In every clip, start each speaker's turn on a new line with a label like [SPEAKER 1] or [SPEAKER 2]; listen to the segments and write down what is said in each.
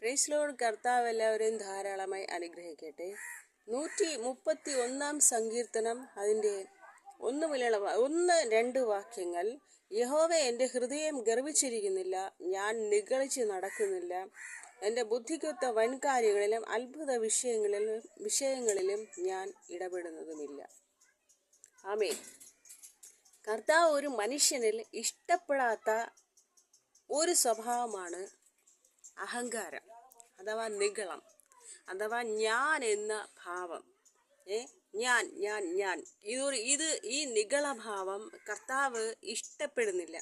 [SPEAKER 1] Praise Lord. കർത്താവ് എല്ലാവരെയും ധാരാളമായി അനുഗ്രഹിക്കട്ടെ. 131 സങ്കീർത്തനം അതിൻ്റെ 1-2 വാക്യങ്ങൾ. യഹോവ, എൻ്റെ ഹൃദയം ഗർവിച്ചിരിക്കുന്നില്ല, ഞാൻ നിഗളിച്ച് നടക്കുന്നില്ല. എൻ്റെ ബുദ്ധിക്കൊത്ത വൻകാര്യങ്ങളിലും അത്ഭുത വിഷയങ്ങളിലും ഞാൻ ഇടപെടുന്നതുമില്ല. ആമേൻ. കർത്താവ് ഒരു മനുഷ്യനിൽ ഇഷ്ടപ്പെടാത്ത ഒരു സ്വഭാവമാണ് അഹങ്കാരം, അഥവാ നിഗളം, അഥവാ ഞാൻ എന്ന ഭാവം. ഞാൻ ഈ നിഗളഭാവം കർത്താവ് ഇഷ്ടപ്പെടുന്നില്ല.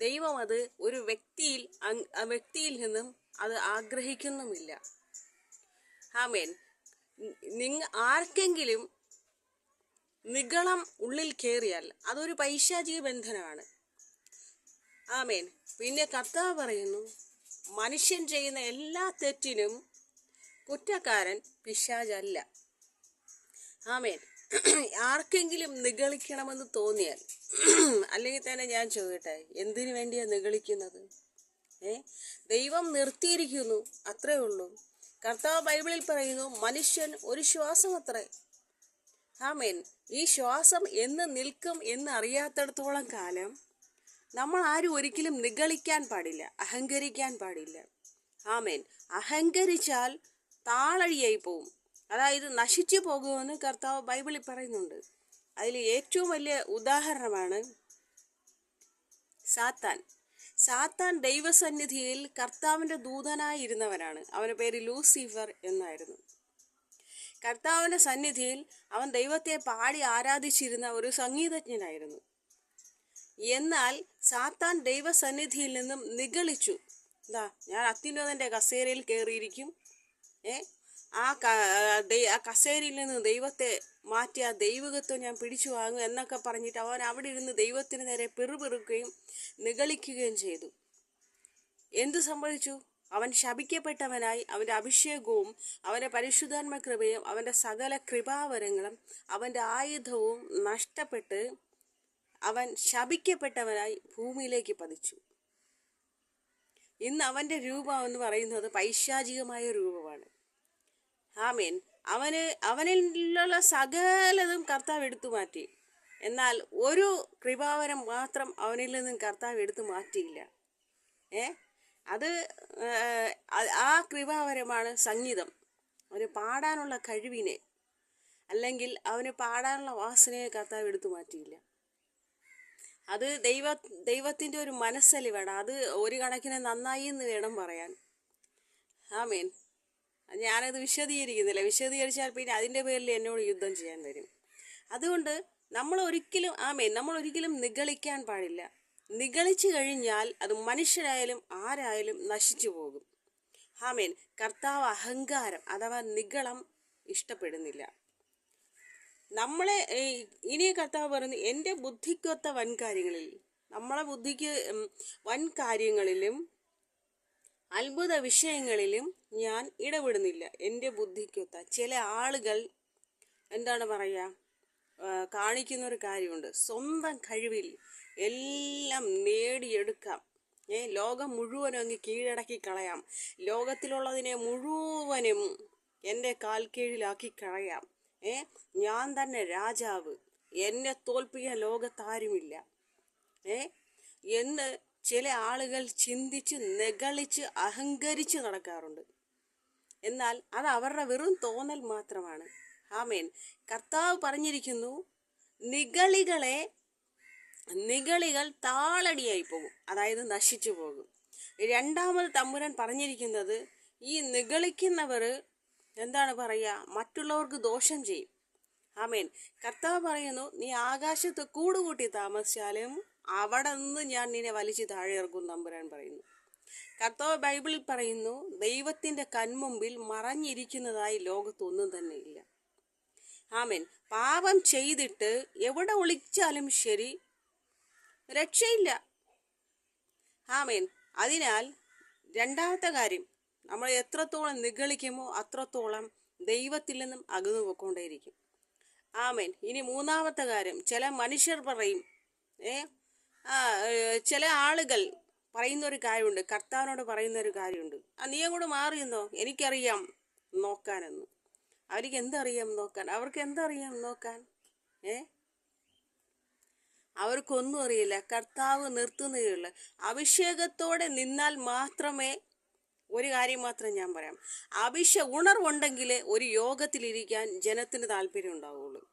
[SPEAKER 1] ദൈവം അത് ഒരു വ്യക്തിയിൽ നിന്നും അത് ആഗ്രഹിക്കുന്നുമില്ല. ആമേൻ. ആർക്കെങ്കിലും നിഗളം ഉള്ളിൽ കയറിയാൽ അതൊരു പൈശാചിക ബന്ധനമാണ്. ആമേൻ. പിന്നെ കർത്താവ് പറയുന്നു, മനുഷ്യൻ ചെയ്യുന്ന എല്ലാ തെറ്റിനും കുറ്റക്കാരൻ പിശാചല്ല. ആമേൻ. ആർക്കെങ്കിലും നിഗളിക്കണമെന്ന് തോന്നിയാൽ, അല്ലെങ്കിൽ തന്നെ ഞാൻ ചോദിക്കട്ടെ, എന്തിനു വേണ്ടിയാ നിഗളിക്കുന്നത്? ദൈവം നിർത്തിയിരിക്കുന്നു, അത്രേ ഉള്ളൂ. കർത്താവ് ബൈബിളിൽ പറയുന്നു, മനുഷ്യൻ ഒരു ശ്വാസം അത്രേ. ആമേൻ. ഈ ശ്വാസം എന്ന് നിൽക്കും എന്ന് അറിയാത്തിടത്തോളം കാലം നമ്മൾ ആരും ഒരിക്കലും നിഗളിക്കാൻ പാടില്ല, അഹങ്കരിക്കാൻ പാടില്ല. ആമേൻ. അഹങ്കരിച്ചാൽ താളഴിയായി പോവും, അതായത് നശിച്ചു പോകുമെന്ന് കർത്താവ് ബൈബിളിൽ പറയുന്നുണ്ട്. അതിൽ ഏറ്റവും വലിയ ഉദാഹരണമാണ് സാത്താൻ ദൈവസന്നിധിയിൽ കർത്താവിൻ്റെ ദൂതനായി ഇരുന്നവനാണ്. അവൻ്റെ പേര് ലൂസിഫർ എന്നായിരുന്നു. കർത്താവിൻ്റെ സന്നിധിയിൽ അവൻ ദൈവത്തെ പാടി ആരാധിച്ചിരുന്ന ഒരു സംഗീതജ്ഞനായിരുന്നു. എന്നാൽ സാത്താൻ ദൈവസന്നിധിയിൽ നിന്നും നിഗളിച്ചു. ഞാൻ അത്യുന്നതൻ്റെ കസേരയിൽ കയറിയിരിക്കും, ആ കസേരയിൽ നിന്ന് ദൈവത്തെ മാറ്റി ആ ദൈവകത്വം ഞാൻ പിടിച്ചു വാങ്ങും എന്നൊക്കെ പറഞ്ഞിട്ട് അവൻ അവിടെ ഇരുന്ന് ദൈവത്തിന് നേരെ പിറുപിറുക്കുകയും നിഗളിക്കുകയും ചെയ്തു. എന്തു സംഭവിച്ചു? അവൻ ശപിക്കപ്പെട്ടവനായി. അവൻ്റെ അഭിഷേകവും അവൻ്റെ പരിശുദ്ധാത്മ കൃപയും അവൻ്റെ സകല കൃപാവരങ്ങളും അവൻ്റെ ആയുധവും നഷ്ടപ്പെട്ട് അവൻ ശപിക്കപ്പെട്ടവനായി ഭൂമിയിലേക്ക് പതിച്ചു. ഇന്ന് അവൻ്റെ രൂപം എന്ന് പറയുന്നത് പൈശാചികമായ രൂപമാണ്. ആമേൻ. അവനിലുള്ള സകലതും കർത്താവ് എടുത്തു മാറ്റി. എന്നാൽ ഒരു കൃപാവരം മാത്രം അവനിൽ നിന്നും കർത്താവ് എടുത്തു മാറ്റിയില്ല. അത് ആ കൃപാവരമാണ് സംഗീതം. അവന് പാടാനുള്ള കഴിവിനെ, അല്ലെങ്കിൽ അവന് പാടാനുള്ള വാസനയെ കർത്താവ് എടുത്തു മാറ്റിയില്ല. അത് ദൈവത്തിൻ്റെ ഒരു മനസ്സലിവാണ്. അത് ഒരു കണക്കിന് നന്നായി എന്ന് വേണം പറയാൻ. ആമേൻ. ഞാനത് വിശദീകരിച്ചാൽ പിന്നെ അതിൻ്റെ പേരിൽ എന്നോട് യുദ്ധം ചെയ്യാൻ വരും. അതുകൊണ്ട് നമ്മൾ ഒരിക്കലും നിഗളിക്കാൻ പാടില്ല. നിഗളിച്ചു കഴിഞ്ഞാൽ അത് മനുഷ്യരായാലും ആരായാലും നശിച്ചു പോകും. ആമേൻ. കർത്താവ് അഹങ്കാരം അഥവാ നിഗളം ഇഷ്ടപ്പെടുന്നില്ല. നമ്മളെ ഇനി കർത്താവ് പറയുന്നു, എൻ്റെ ബുദ്ധിക്കൊത്ത വൻകാര്യങ്ങളിൽ, നമ്മളെ ബുദ്ധിക്ക് വൻകാര്യങ്ങളിലും അത്ഭുത വിഷയങ്ങളിലും ഞാൻ ഇടപെടുന്നില്ല. എൻ്റെ ബുദ്ധിക്കൊത്ത ചില ആളുകൾ കാണിക്കുന്ന ഒരു കാര്യമുണ്ട്. സ്വന്തം കഴിവിൽ എല്ലാം നേടിയെടുക്കാം. ലോകം മുഴുവനും അങ്ങ് കീഴടക്കി കളയാം. ലോകത്തിലുള്ളതിനെ മുഴുവനും എൻ്റെ കാൽ കീഴിലാക്കി കളയാം. ഞാൻ തന്നെ രാജാവ്, എന്നെ തോൽപ്പിക്കാൻ ലോകത്താരുമില്ല എന്ന് ചില ആളുകൾ ചിന്തിച്ച് നിഗളിച്ച് അഹങ്കരിച്ച് നടക്കാറുണ്ട്. എന്നാൽ അത് അവരുടെ വെറും തോന്നൽ മാത്രമാണ്. ആമേൻ. കർത്താവ് പറഞ്ഞിരിക്കുന്നു, നിഗളികൾ താളടിയായി പോകും, അതായത് നശിച്ചു പോകും. രണ്ടാമത് തമ്പുരാൻ പറഞ്ഞിരിക്കുന്നത്, ഈ നിഗളിക്കുന്നവർ മറ്റുള്ളവർക്ക് ദോഷം ചെയ്യും. ആമേൻ. കർത്താവ് പറയുന്നു, നീ ആകാശത്ത് കൂടുകൂട്ടി താമസിച്ചാലും അവിടെ നിന്ന് ഞാൻ നിന്നെ വലിച്ചു താഴെ ഇറക്കും തമ്പുരാൻ പറയുന്നു. കർത്താവ് ബൈബിളിൽ പറയുന്നു, ദൈവത്തിൻ്റെ കൺമുമ്പിൽ മറഞ്ഞിരിക്കുന്നതായി ലോകത്തൊന്നും തന്നെ ഇല്ല. ആമേൻ. പാപം ചെയ്തിട്ട് എവിടെ ഒളിച്ചാലും ശരി, രക്ഷയില്ല. ആമേൻ. അതിനാൽ രണ്ടാമത്തെ കാര്യം, നമ്മൾ എത്രത്തോളം നിഗളിക്കുമോ അത്രത്തോളം ദൈവത്തിൽ നിന്നും അകന്നു പോയിക്കൊണ്ടേയിരിക്കും. ആമേൻ. ഇനി മൂന്നാമത്തെ കാര്യം, ചില മനുഷ്യർ പറയും, ചില ആളുകൾ പറയുന്നൊരു കാര്യമുണ്ട്, കർത്താവിനോട് പറയുന്നൊരു കാര്യമുണ്ട്. നീ അങ്ങോട്ട് മാറിയെന്നോ, എനിക്കറിയാം നോക്കാനെന്ന്. അവർക്ക് എന്തറിയാം നോക്കാൻ? അവർക്ക് എന്തറിയാം നോക്കാൻ? ഏ അവർക്കൊന്നും അറിയില്ല. കർത്താവ് നിർത്തുന്നതേയുള്ളൂ. അഭിഷേകത്തോടെ നിന്നാൽ മാത്രമേ, ഒരു കാര്യം മാത്രം ഞാൻ പറയാം, ഉണർവുണ്ടെങ്കിൽ ഒരു യോഗത്തിലിരിക്കാൻ ജനത്തിന് താല്പര്യം ഉണ്ടാവുള്ളൂ.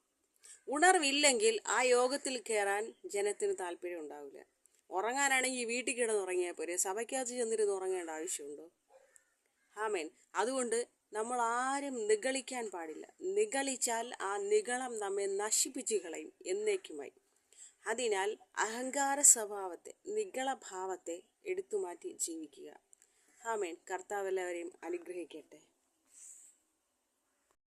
[SPEAKER 1] ഉണർവില്ലെങ്കിൽ ആ യോഗത്തിൽ കയറാൻ ജനത്തിന് താല്പര്യം ഉണ്ടാവില്ല. ഉറങ്ങാനാണെങ്കിൽ വീട്ടിൽ കിടന്ന് ഉറങ്ങിയാൽ പോരെ, സഭയ്ക്കകത്ത് ചെന്നിരുന്ന് ഉറങ്ങേണ്ട ആവശ്യമുണ്ടോ? ആമേൻ. അതുകൊണ്ട് നമ്മൾ ആരും നിഗളിക്കാൻ പാടില്ല. നിഗളിച്ചാൽ ആ നിഗളം നമ്മെ നശിപ്പിച്ച് കളയും എന്നേക്കുമായി. അതിനാൽ അഹങ്കാര സ്വഭാവത്തെ, നിഗളഭാവത്തെ എടുത്തുമാറ്റി ജീവിക്കുക. ആമേൻ. കർത്താവ് എല്ലാവരെയും അനുഗ്രഹിക്കട്ടെ.